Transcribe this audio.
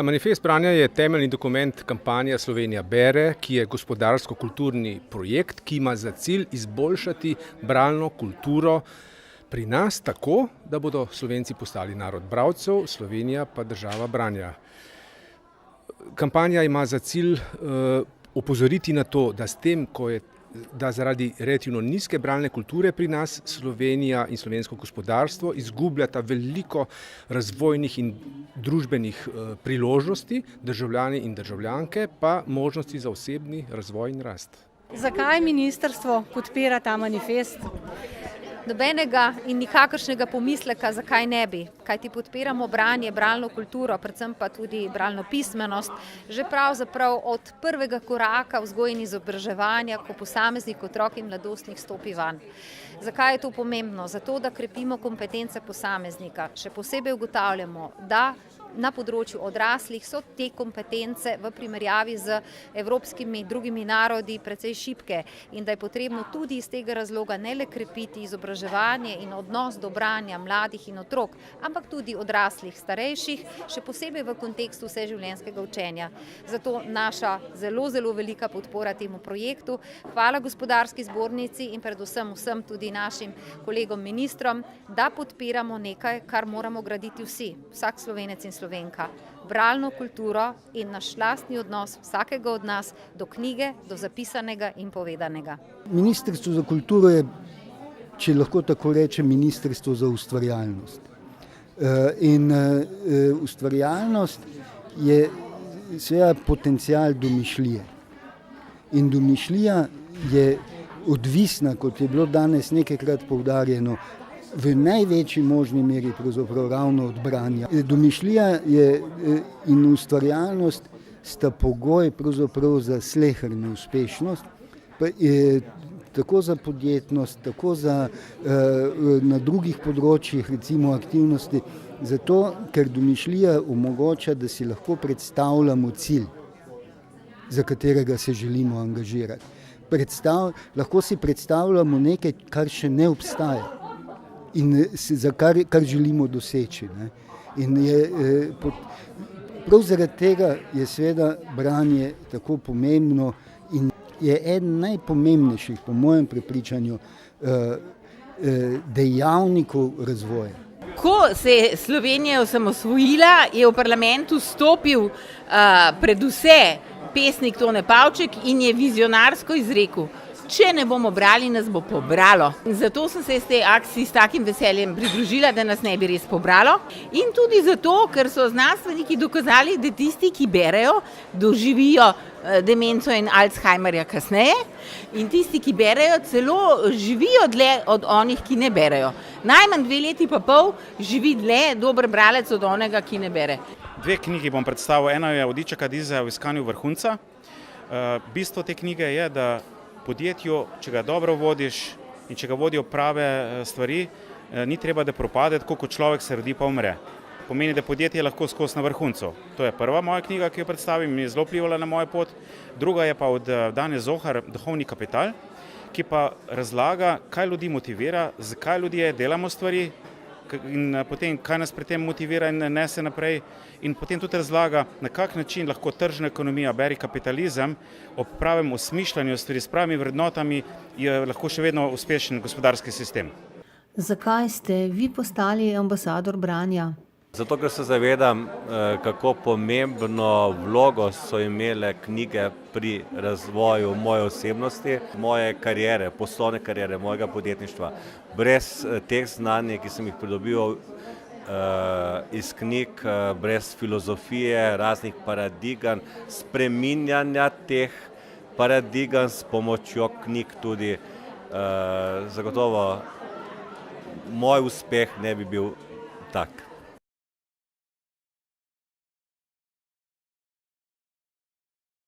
Manifest branja je temeljni dokument kampanje Slovenija bere, ki je gospodarsko-kulturni projekt, ki ima za cilj izboljšati bralno kulturo pri nas tako, da bodo Slovenci postali narod bralcev, Slovenija pa država branja. Kampanja ima za cilj opozoriti na to, da s tem, da zaradi relativno nizke bralne kulture pri nas Slovenija in slovensko gospodarstvo izgubljata veliko razvojnih in družbenih priložnosti, državljani in državljanke pa možnosti za osebni razvoj in rast. Zakaj ministrstvo podpira ta manifest? Nobenega in nikakršnega pomisleka, zakaj ne bi, kajti podpiramo branje, bralno kulturo, predvsem pa tudi bralno pismenost, že pravzaprav od prvega koraka vzgoje in izobraževanja, ko posameznik, otrok in mladostnik stopi van. Zakaj je to pomembno? Zato, da krepimo kompetence posameznika. Še posebej ugotavljamo, da na področju odraslih so te kompetence v primerjavi z evropskimi drugimi narodi precej šibke in da je potrebno tudi iz tega razloga ne le krepiti izobraževanje in odnos do branja mladih in otrok, ampak tudi odraslih, starejših, še posebej v kontekstu vseživljenjskega učenja. Zato naša zelo, zelo velika podpora temu projektu. Hvala Gospodarski zbornici in predvsem vsem tudi našim kolegom ministrom, da podpiramo nekaj, kar moramo graditi vsi, vsak Slovenec in Slovenka, bralno kulturo in naš lastni odnos vsakega od nas do knjige, do zapisanega in povedanega. Ministrstvo za kulturo je, če lahko tako rečem, ministrstvo za ustvarjalnost. In ustvarjalnost je seveda potencial domišljije. In domišljija je odvisna, kot je bilo danes nekajkrat poudarjeno, v največji možni meri pravzaprav ravno od branja. Domišljija in ustvarjalnost sta pogoj pravzaprav za sleherno uspešnost, tako za podjetnost, tako na drugih področjih, recimo aktivnosti, zato ker domišljija omogoča, da si lahko predstavljamo cilj, za katerega se želimo angažirati. Lahko si predstavljamo nekaj, kar še ne obstaja. In kar želimo doseči. In prav zaradi tega je seveda branje tako pomembno in je eden najpomembnejših, po mojem prepričanju, dejavnikov razvoja. Ko se je Slovenija osamosvojila, je v parlamentu stopil predvse pesnik Tone Pavček in je vizionarsko izrekel: če ne bomo brali, nas bo pobralo. In zato sem se iz te akcije s takim veseljem pridružila, da nas ne bi res pobralo. In tudi zato, ker so znanstveniki dokazali, da tisti, ki berejo, doživijo demenco in Alzheimerja kasneje. In tisti, ki berejo, celo živijo dlje od onih, ki ne berejo. Najmanj 2 leti pa pol živi dlje dober bralec od onega, ki ne bere. 2 knjigi bom predstavil. Ena je Vodiča Kadiza v iskanju vrhunca. Bistvo te knjige je, da podjetju, če ga dobro vodiš in če ga vodijo prave stvari, ni treba, da propade, tako kot človek se rodi pa umre. Pomeni, da podjetje je lahko skozi na vrhuncu. To je prva moja knjiga, ki jo predstavim in je zelo vplivala na mojo pot. Druga je pa od Dane Zohar, Duhovni kapital, ki pa razlaga, kaj ljudi motivira, zakaj ljudje delamo stvari in potem, kaj nas pri tem motivira in nese naprej. In potem tudi razlaga, na kak način lahko tržna ekonomija, beri kapitalizem, ob pravem osmišljanju stvari s pravimi vrednotami je lahko še vedno uspešen gospodarski sistem. Zakaj ste vi postali ambasador branja? Zato, ker se zavedam, kako pomembno vlogo so imele knjige pri razvoju moje osebnosti, moje kariere, poslovne kariere, mojega podjetništva. Brez teh znanj, ki sem jih pridobil iz knjig, brez filozofije, raznih paradigem, spreminjanja teh paradigem s pomočjo knjig tudi, zagotovo moj uspeh ne bi bil tak.